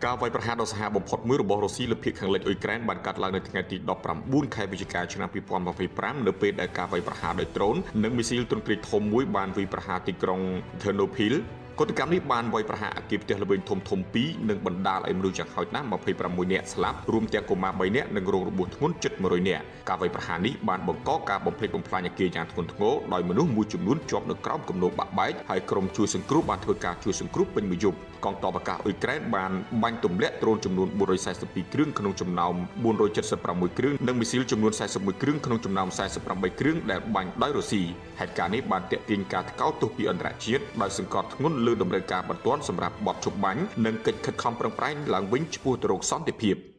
ការវាយប្រហារដ៏សាហាវបំផុតមួយរបស់រុស្ស៊ីលើភាគខាងលិចអ៊ុយក្រែនបានកាត់ឡើងនៅថ្ងៃទី19ខែវិច្ឆិកាឆ្នាំ2025នៅពេលដែលការវាយប្រហារដោយដ្រូននិងមីស៊ីលទ្រង់ទ្រាយធំមួយបានវាយប្រហារទីក្រុង Ternopil កុតកម្មនេះបានវាយប្រហារអគារផ្ទះល្វែងធំ2និងបណ្ដាលឲ្យមនុស្សយ៉ាងហោចណាស់26នាក់ស្លាប់រួមទាំងកុមារ3នាក់និងរងរបួសធ្ងន់ជិត100នាក់ការវាយប្រហារនេះបានបង្កការបំផ្លិចបំផ្លាញអគារយ៉ាងធ្ងន់ធ្ងរដោយមនុស្សមួយចំនួនជាប់នៅក្រោមគំនរបាក់បែកហើយក្រុមជួយសង្គ្រោះបានធ្វើការជួយសង្គ្រោះពេញមួយយប់កងទ័ពអាកាសអ៊ុយក្រែនបានបាញ់ទម្លាក់ដ្រូនចំនួន442គ្រឿងក្នុងចំណោម476គ្រឿងនិងមីស៊ីលចំនួន41គ្រឿងក្នុងចំណោម48គ្រឿងដែលបាញ់ដោយរុស្ស៊ីហេតុការណ៍នេះបានទាក់ទាញការថ្កោលទោសពីអន្តរជាតិដោយសង្កត់ធ្ងន់លើតម្រូវការបន្ទាន់សម្រាប់បទជប់បាញ់និងកិច្ចខិតខំប្រឹងប្រែងឡើងវិញឆ្ពោះទៅរកសន្តិភាព